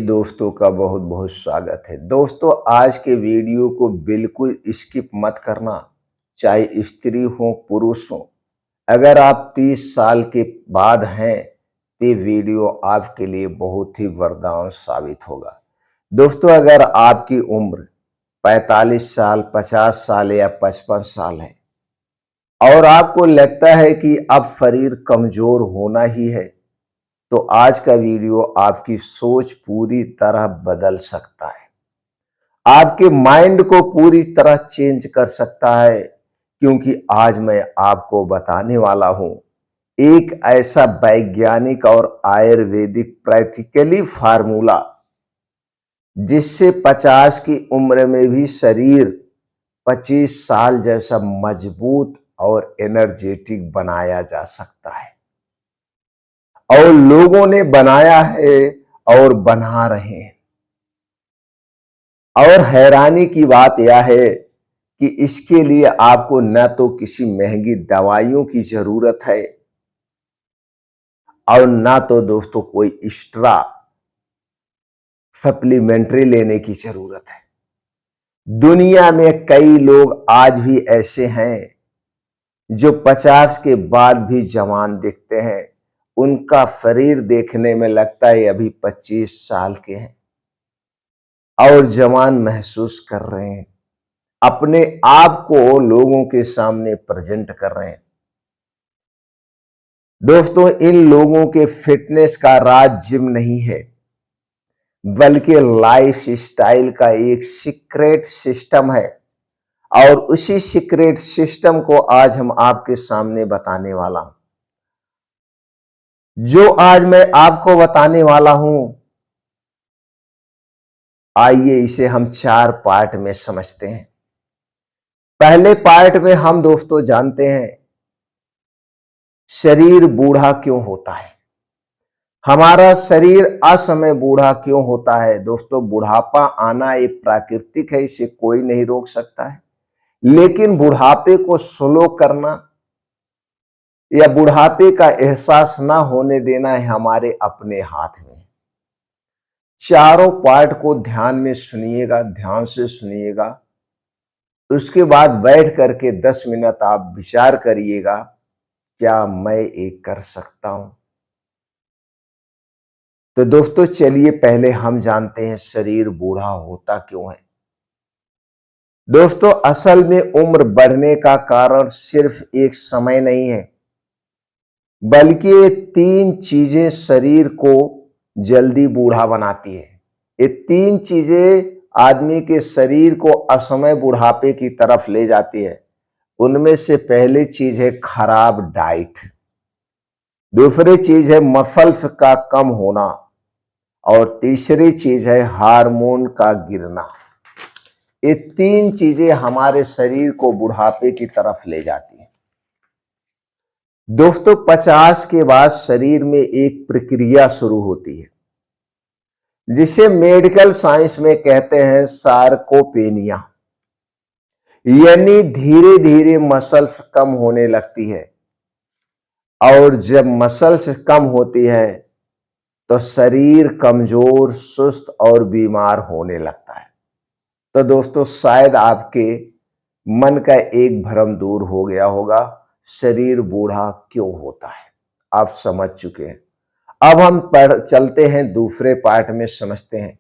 दोस्तों का बहुत बहुत स्वागत है। दोस्तों, आज के वीडियो को बिल्कुल स्किप मत करना, चाहे स्त्री हो पुरुष हो। अगर आप 30 साल के बाद हैं तो ये वीडियो आपके लिए बहुत ही वरदान साबित होगा। दोस्तों, अगर आपकी उम्र 45 साल, 50 साल या 55 साल है और आपको लगता है कि अब शरीर कमजोर होना ही है, तो आज का वीडियो आपकी सोच पूरी तरह बदल सकता है, आपके माइंड को पूरी तरह चेंज कर सकता है। क्योंकि आज मैं आपको बताने वाला हूं एक ऐसा वैज्ञानिक और आयुर्वेदिक प्रैक्टिकली फार्मूला जिससे 50 की उम्र में भी शरीर 25 साल जैसा मजबूत और एनर्जेटिक बनाया जा सकता है। और लोगों ने बनाया है और बना रहे हैं। और हैरानी की बात यह है कि इसके लिए आपको न तो किसी महंगी दवाइयों की जरूरत है और ना तो दोस्तों कोई एक्स्ट्रा सप्लीमेंट्री लेने की जरूरत है। दुनिया में कई लोग आज भी ऐसे हैं जो 50 के बाद भी जवान दिखते हैं। उनका शरीर देखने में लगता है अभी 25 साल के हैं और जवान महसूस कर रहे हैं, अपने आप को लोगों के सामने प्रेजेंट कर रहे हैं। दोस्तों, इन लोगों के फिटनेस का राज जिम नहीं है, बल्कि लाइफ स्टाइल का एक सीक्रेट सिस्टम है। और उसी सीक्रेट सिस्टम को आज हम आपके सामने बताने वाला हूं। जो आज मैं आपको बताने वाला हूं, आइए इसे हम 4 पार्ट में समझते हैं। पहले पार्ट में हम दोस्तों जानते हैं शरीर बूढ़ा क्यों होता है, हमारा शरीर असमय बूढ़ा क्यों होता है। दोस्तों, बुढ़ापा आना एक प्राकृतिक है, इसे कोई नहीं रोक सकता है। लेकिन बुढ़ापे को स्लो करना या बुढ़ापे का एहसास ना होने देना है हमारे अपने हाथ में। चारों पार्ट को ध्यान में सुनिएगा, ध्यान से सुनिएगा। उसके बाद बैठ करके 10 मिनट आप विचार करिएगा, क्या मैं एक कर सकता हूं। तो दोस्तों चलिए पहले हम जानते हैं शरीर बूढ़ा होता क्यों है। दोस्तों, असल में उम्र बढ़ने का कारण सिर्फ एक समय नहीं है, बल्कि ये 3 चीजें शरीर को जल्दी बूढ़ा बनाती है। ये 3 चीजें आदमी के शरीर को असमय बुढ़ापे की तरफ ले जाती है। उनमें से पहली चीज है खराब डाइट, दूसरी चीज है मसल्स का कम होना और तीसरी चीज है हार्मोन का गिरना। ये 3 चीजें हमारे शरीर को बुढ़ापे की तरफ ले जाती हैं। दोस्तों, 50 के बाद शरीर में एक प्रक्रिया शुरू होती है जिसे मेडिकल साइंस में कहते हैं सार्कोपेनिया। यानी धीरे धीरे मसल्स कम होने लगती है और जब मसल्स कम होती है तो शरीर कमजोर, सुस्त और बीमार होने लगता है। तो दोस्तों, शायद आपके मन का एक भ्रम दूर हो गया होगा, शरीर बूढ़ा क्यों होता है, आप समझ चुके हैं। अब हम चलते हैं दूसरे पार्ट में, समझते हैं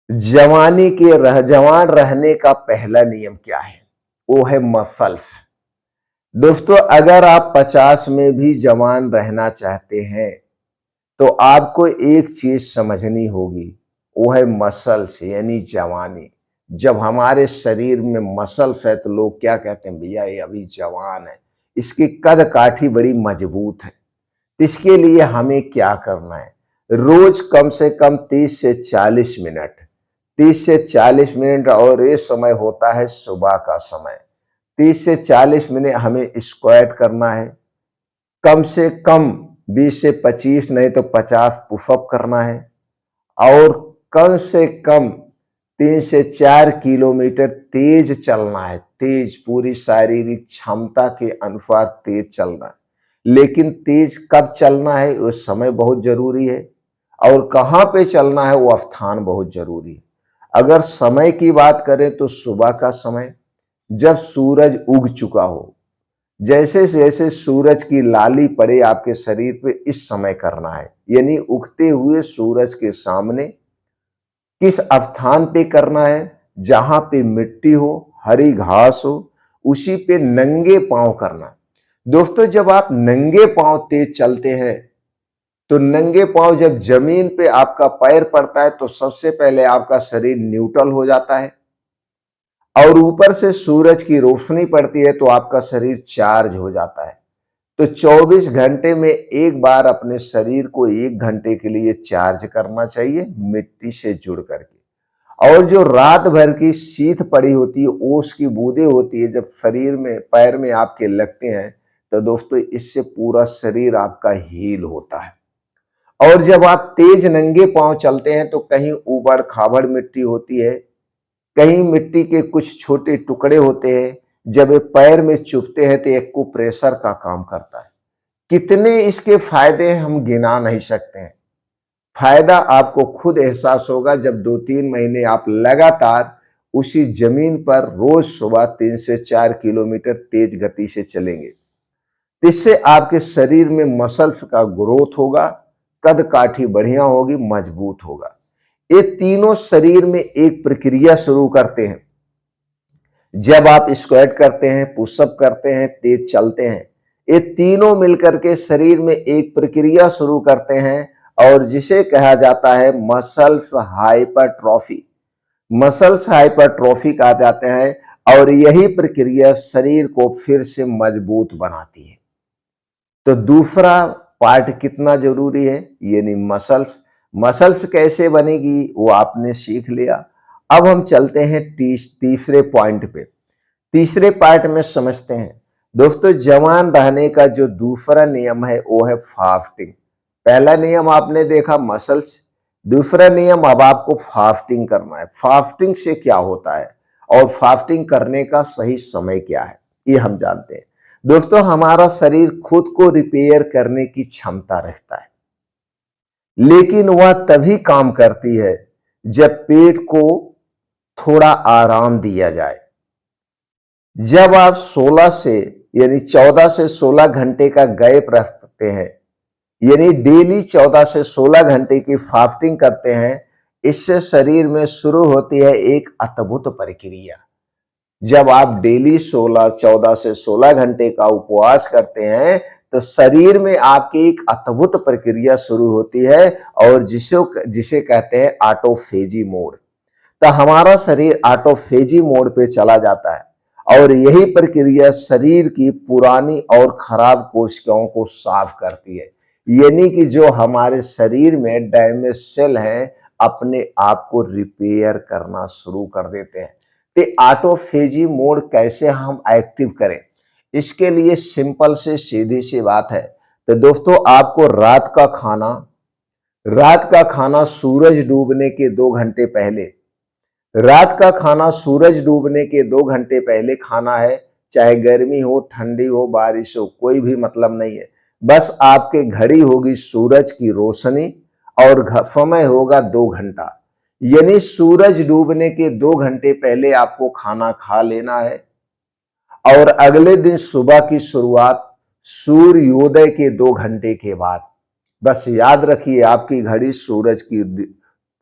जवान रहने का पहला नियम क्या है। वो है मसल्स। दोस्तों, अगर आप 50 में भी जवान रहना चाहते हैं तो आपको एक चीज समझनी होगी, वो है मसल्स यानी जवानी। जब हमारे शरीर में मसल्स है तो लोग क्या कहते हैं, भैया ये अभी जवान है, इसकी कद काठी बड़ी मजबूत है। इसके लिए हमें क्या करना है, रोज कम से कम 30 से 40 मिनट, 30 से 40 मिनट, और ये समय होता है सुबह का समय। 30 से 40 मिनट हमें स्क्वाट करना है, कम से कम 20 से 25 नहीं तो 50 पुशअप करना है, और कम से कम 3 से 4 किलोमीटर तेज चलना है। तेज, पूरी शारीरिक क्षमता के अनुसार तेज चलना है। लेकिन तेज कब चलना है, उस समय बहुत जरूरी है। और कहाँ पे चलना है वो स्थान बहुत जरूरी है। अगर समय की बात करें तो सुबह का समय, जब सूरज उग चुका हो, जैसे जैसे सूरज की लाली पड़े आपके शरीर पे, इस समय करना है। यानी उगते हुए सूरज के सामने किस स्थान पे करना है, जहां पे मिट्टी हो, हरी घास हो, उसी पे नंगे पांव करना है। दोस्तों, जब आप नंगे पांव तेज चलते हैं तो नंगे पांव जब जमीन पे आपका पैर पड़ता है तो सबसे पहले आपका शरीर न्यूट्रल हो जाता है, और ऊपर से सूरज की रोशनी पड़ती है तो आपका शरीर चार्ज हो जाता है। तो 24 घंटे में एक बार अपने शरीर को 1 घंटे के लिए चार्ज करना चाहिए मिट्टी से जुड़ करके। और जो रात भर की शीत पड़ी होती है, ओस की बूंदें होती है, जब शरीर में पैर में आपके लगते हैं तो दोस्तों इससे पूरा शरीर आपका हील होता है। और जब आप तेज नंगे पांव चलते हैं तो कहीं ऊबड़ खाबड़ मिट्टी होती है, कहीं मिट्टी के कुछ छोटे टुकड़े होते हैं, जब ये पैर में चुभते हैं तो एक को प्रेशर का काम करता है। कितने इसके फायदे हम गिना नहीं सकते हैं। फायदा आपको खुद एहसास होगा जब 2-3 महीने आप लगातार उसी जमीन पर रोज सुबह 3 से 4 किलोमीटर तेज गति से चलेंगे। इससे आपके शरीर में मसल्स का ग्रोथ होगा, कद काठी बढ़िया होगी, मजबूत होगा। ये तीनों शरीर में एक प्रक्रिया शुरू करते हैं। जब आप स्क्वाट करते हैं, पुशअप करते हैं, तेज चलते हैं, ये तीनों मिलकर के शरीर में एक प्रक्रिया शुरू करते हैं, और जिसे कहा जाता है मसल्स हाइपरट्रॉफी। मसल्स हाइपरट्रॉफी कहा जाते हैं, और यही प्रक्रिया शरीर को फिर से मजबूत बनाती है। तो दूसरा पार्ट कितना जरूरी है, यानी मसल्स। मसल्स कैसे बनेगी वो आपने सीख लिया। अब हम चलते हैं तीसरे पॉइंट पे। तीसरे पार्ट में समझते हैं। दोस्तों, जवान रहने का जो दूसरा नियम है वो है फास्टिंग। पहला नियम आपने देखा मसल्स, दूसरा नियम अब आपको फास्टिंग करना है। फास्टिंग से क्या होता है और फास्टिंग करने का सही समय क्या है, ये हम जानते हैं। दोस्तों, हमारा शरीर खुद को रिपेयर करने की क्षमता रखता है, लेकिन वह तभी काम करती है जब पेट को थोड़ा आराम दिया जाए। जब आप 16 से यानी 14 से 16 घंटे का गैप रखते हैं, यानी डेली 14 से 16 घंटे की फास्टिंग करते हैं, इससे शरीर में शुरू होती है एक अद्भुत प्रक्रिया। जब आप डेली 14 से 16 घंटे का उपवास करते हैं तो शरीर में आपकी एक अद्भुत प्रक्रिया शुरू होती है, और जिसे कहते हैं ऑटोफेजी मोड। तो हमारा शरीर ऑटोफेजी मोड पे चला जाता है, और यही प्रक्रिया शरीर की पुरानी और खराब कोशिकाओं को साफ करती है। यानी कि जो हमारे शरीर में डैमेज सेल हैं, अपने आप को रिपेयर करना शुरू कर देते हैं। तो ऑटोफेजी मोड कैसे हम एक्टिव करें, इसके लिए सिंपल से सीधी सी बात है। तो दोस्तों, आपको रात का खाना सूरज डूबने के 2 घंटे पहले, रात का खाना सूरज डूबने के 2 घंटे पहले खाना है। चाहे गर्मी हो, ठंडी हो, बारिश हो, कोई भी मतलब नहीं है। बस आपके घड़ी होगी सूरज की रोशनी, और समय होगा 2 घंटा। यानी सूरज डूबने के 2 घंटे पहले आपको खाना खा लेना है, और अगले दिन सुबह की शुरुआत सूर्योदय के 2 घंटे के बाद। बस याद रखिए, आपकी घड़ी सूरज की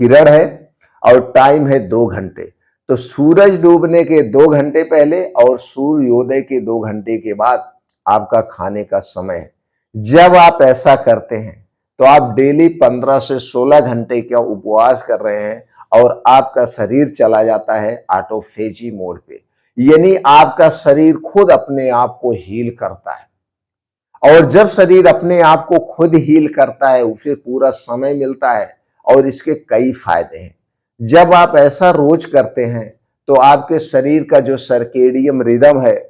किरण है और टाइम है 2 घंटे। तो सूरज डूबने के 2 घंटे पहले और सूर्योदय के 2 घंटे के बाद आपका खाने का समय है। जब आप ऐसा करते हैं तो आप डेली 15 से 16 घंटे का उपवास कर रहे हैं, और आपका शरीर चला जाता है ऑटोफेजी मोड पे। यानी आपका शरीर खुद अपने आप को हील करता है, और जब शरीर अपने आप को खुद हील करता है, उसे पूरा समय मिलता है, और इसके कई फायदे हैं। जब आप ऐसा रोज करते हैं तो आपके शरीर का जो सर्केडियम रिदम है,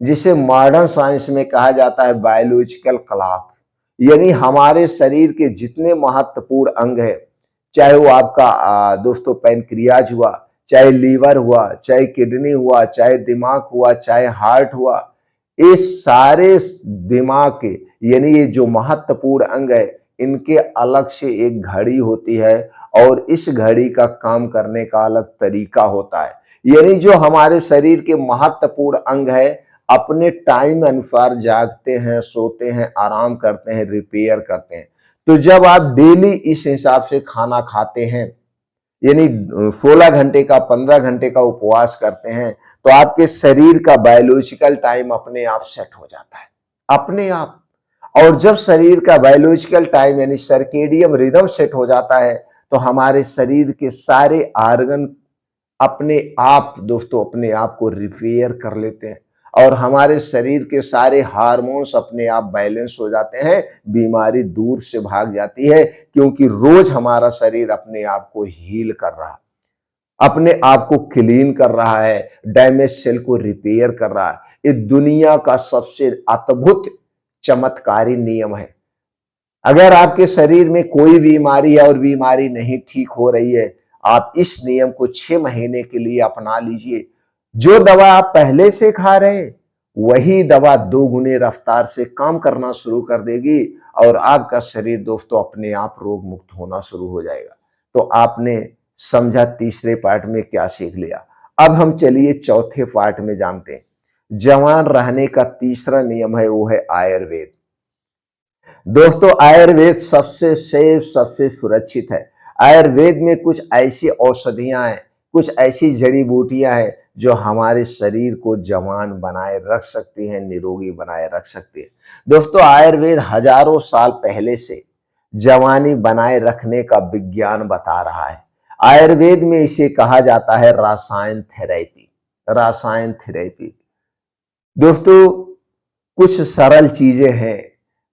जिसे मॉडर्न साइंस में कहा जाता है बायोलॉजिकल क्लॉक, यानी हमारे शरीर के जितने महत्वपूर्ण अंग है, चाहे वो आपका दोस्तों पैनक्रियाज हुआ, चाहे लीवर हुआ, चाहे किडनी हुआ, चाहे दिमाग हुआ, चाहे हार्ट हुआ, ये सारे दिमाग के यानी ये जो महत्वपूर्ण अंग है, इनके अलग से एक घड़ी होती है और इस घड़ी का काम करने का अलग तरीका होता है। यानी जो हमारे शरीर के महत्वपूर्ण अंग है, अपने टाइम अनुसार जागते हैं, सोते हैं, आराम करते हैं, रिपेयर करते हैं। तो जब आप डेली इस हिसाब से खाना खाते हैं, यानी 16 घंटे का, 15 घंटे का उपवास करते हैं, तो आपके शरीर का बायोलॉजिकल टाइम अपने आप सेट हो जाता है, अपने आप। और जब शरीर का बायोलॉजिकल टाइम यानी सर्केडियम रिदम सेट हो जाता है, तो हमारे शरीर के सारे आर्गन अपने आप दोस्तों अपने आप को रिपेयर कर लेते हैं और हमारे शरीर के सारे हार्मोन्स अपने आप बैलेंस हो जाते हैं, बीमारी दूर से भाग जाती है, क्योंकि रोज हमारा शरीर अपने आप को हील कर रहा है, अपने आप को क्लीन कर रहा है, डैमेज सेल को रिपेयर कर रहा है। ये दुनिया का सबसे अद्भुत चमत्कारी नियम है। अगर आपके शरीर में कोई बीमारी है और बीमारी नहीं ठीक हो रही है, आप इस नियम को 6 महीने के लिए अपना लीजिए। जो दवा आप पहले से खा रहे हैं, वही दवा 2 गुने रफ्तार से काम करना शुरू कर देगी और आपका शरीर दोस्तों अपने आप रोग मुक्त होना शुरू हो जाएगा। तो आपने समझा तीसरे पार्ट में क्या सीख लिया। अब हम चलिए चौथे पार्ट में जानते हैं। जवान रहने का तीसरा नियम है, वो है आयुर्वेद। दोस्तों आयुर्वेद सबसे सेफ, सबसे सुरक्षित है। आयुर्वेद में कुछ ऐसी औषधियां हैं, कुछ ऐसी जड़ी बूटियां हैं जो हमारे शरीर को जवान बनाए रख सकती हैं, निरोगी बनाए रख सकती है। दोस्तों आयुर्वेद हजारों साल पहले से जवानी बनाए रखने का विज्ञान बता रहा है। आयुर्वेद में इसे कहा जाता है रसायन थेरेपी। रसायन थेरेपी दोस्तों कुछ सरल चीजें हैं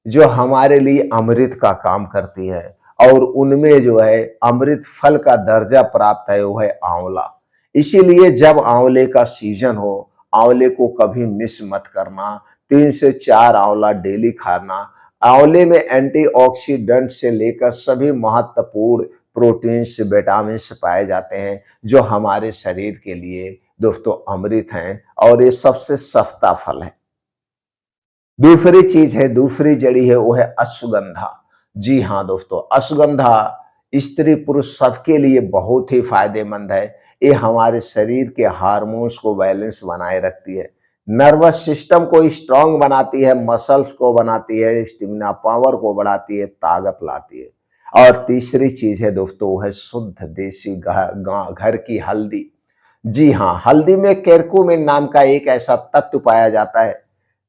जो हमारे लिए अमृत का काम करती है और उनमें जो है अमृत फल का दर्जा प्राप्त है, वो है आंवला। इसीलिए जब आंवले का सीजन हो, आंवले को कभी मिस मत करना। 3 से 4 आंवला डेली खाना। आंवले में एंटीऑक्सीडेंट से लेकर सभी महत्वपूर्ण प्रोटीन्स, विटामिन्स पाए जाते हैं जो हमारे शरीर के लिए दोस्तों अमृत हैं और ये सबसे सस्ता फल है। दूसरी चीज है, दूसरी जड़ी है, वो है अश्वगंधा। जी हाँ दोस्तों, अश्वगंधा स्त्री पुरुष सबके लिए बहुत ही फायदेमंद है। ये हमारे शरीर के हार्मोन्स को बैलेंस बनाए रखती है, नर्वस सिस्टम को स्ट्रांग बनाती है, मसल्स को बनाती है, स्टेमिना पावर को बढ़ाती है, ताकत लाती है। और तीसरी चीज है दोस्तों, वो है शुद्ध देसी घर की हल्दी। जी हाँ, हल्दी में केरकुमिन नाम का एक ऐसा तत्व पाया जाता है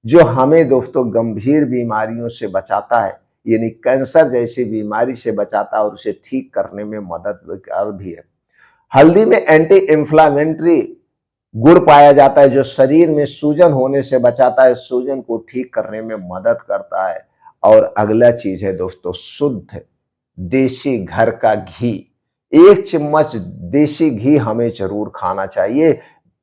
जो हमें दोस्तों गंभीर बीमारियों से बचाता है, यानी कैंसर जैसी बीमारी से बचाता है और उसे ठीक करने में मददगार भी है। हल्दी में एंटी इंफ्लामेटरी गुण पाया जाता है जो शरीर में सूजन होने से बचाता है, सूजन को ठीक करने में मदद करता है। और अगला चीज है दोस्तों, शुद्ध देसी घर का घी। 1 चम्मच देसी घी हमें जरूर खाना चाहिए।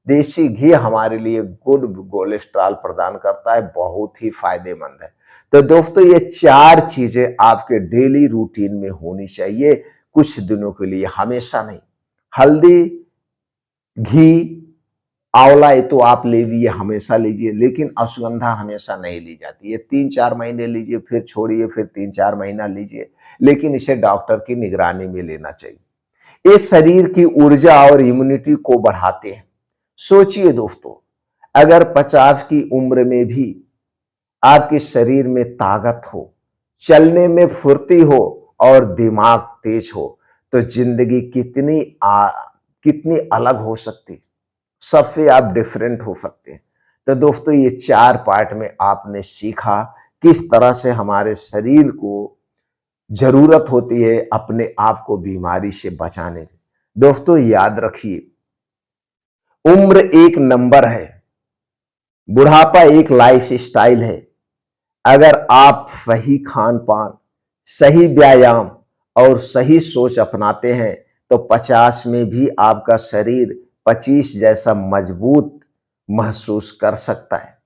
देसी घी हमारे लिए गुड कोलेस्ट्रॉल प्रदान करता है, बहुत ही फायदेमंद है। तो दोस्तों ये 4 चीजें आपके डेली रूटीन में होनी चाहिए, कुछ दिनों के लिए, हमेशा नहीं। हल्दी, घी, आंवला ये तो आप ले लीजिए, हमेशा लीजिए, लेकिन अश्वगंधा हमेशा नहीं ली जाती है। 3-4 महीने लीजिए, फिर छोड़िए, फिर 3-4 महीना लीजिए, लेकिन इसे डॉक्टर की निगरानी में लेना चाहिए। ये शरीर की ऊर्जा और इम्यूनिटी को बढ़ाते हैं। सोचिए दोस्तों, अगर 50 की उम्र में भी आपके शरीर में ताकत हो, चलने में फुर्ती हो और दिमाग तेज हो, तो जिंदगी कितनी अलग हो सकती, सबसे आप डिफरेंट हो सकते हैं। तो दोस्तों ये 4 पार्ट में आपने सीखा किस तरह से हमारे शरीर को जरूरत होती है अपने आप को बीमारी से बचाने की। दोस्तों याद रखिए, उम्र एक नंबर है, बुढ़ापा एक लाइफ स्टाइल है। अगर आप सही खान पान, सही व्यायाम और सही सोच अपनाते हैं तो 50 में भी आपका शरीर 25 जैसा मजबूत महसूस कर सकता है।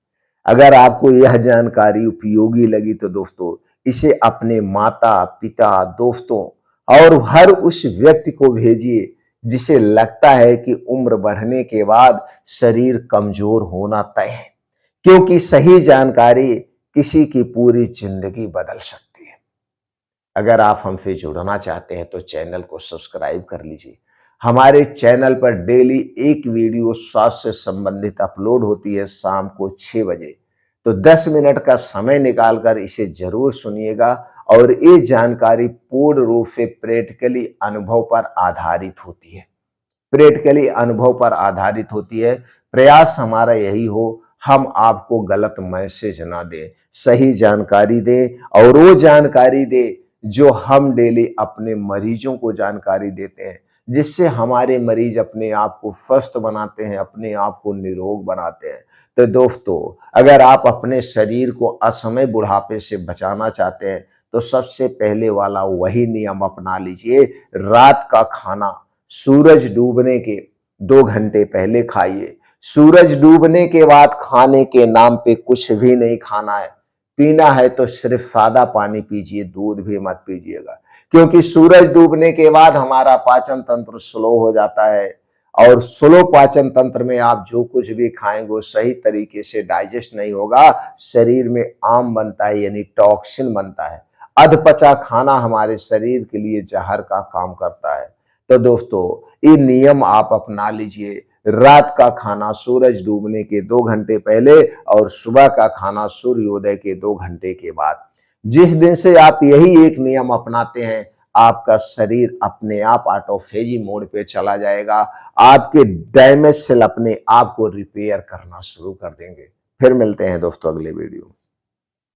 अगर आपको यह जानकारी उपयोगी लगी तो दोस्तों इसे अपने माता पिता, दोस्तों और हर उस व्यक्ति को भेजिए जिसे लगता है कि उम्र बढ़ने के बाद शरीर कमजोर होना तय है, क्योंकि सही जानकारी किसी की पूरी जिंदगी बदल सकती है। अगर आप हमसे जुड़ना चाहते हैं तो चैनल को सब्सक्राइब कर लीजिए। हमारे चैनल पर डेली एक वीडियो स्वास्थ्य से संबंधित अपलोड होती है शाम को 6 बजे। तो 10 मिनट का समय निकालकर इसे जरूर सुनिएगा और ये जानकारी पूर्ण रूप से प्रैक्टिकली अनुभव पर आधारित होती है। प्रैक्टिकली अनुभव पर आधारित होती है। प्रयास हमारा यही हो, हम आपको गलत मैसेज ना दें, सही जानकारी दें और वो जानकारी दें जो हम डेली अपने मरीजों को जानकारी देते हैं, जिससे हमारे मरीज अपने आप को स्वस्थ बनाते हैं, अपने आप को निरोग बनाते हैं। तो दोस्तों, अगर आप अपने शरीर को असमय बुढ़ापे से बचाना चाहते हैं तो सबसे पहले वाला वही नियम अपना लीजिए। रात का खाना सूरज डूबने के 2 घंटे पहले खाइए। सूरज डूबने के बाद खाने के नाम पे कुछ भी नहीं खाना है। पीना है तो सिर्फ सादा पानी पीजिए, दूध भी मत पीजिएगा, क्योंकि सूरज डूबने के बाद हमारा पाचन तंत्र स्लो हो जाता है और स्लो पाचन तंत्र में आप जो कुछ भी खाएंगे वो सही तरीके से डाइजेस्ट नहीं होगा, शरीर में आम बनता है यानी टॉक्सिन बनता है। अधपचा खाना हमारे शरीर के लिए जहर का काम करता है। तो दोस्तों, ये नियम आप अपना लीजिए। रात का खाना सूरज डूबने के 2 घंटे पहले और सुबह का खाना सूर्योदय के 2 घंटे के बाद। जिस दिन से आप यही एक नियम अपनाते हैं, आपका शरीर अपने आप ऑटोफेजी मोड पे चला जाएगा। आपके डैमेज सेल अपने आप को रिपेयर करना शुरू कर देंगे। फिर मिलते हैं दोस्तों अगले वीडियो में।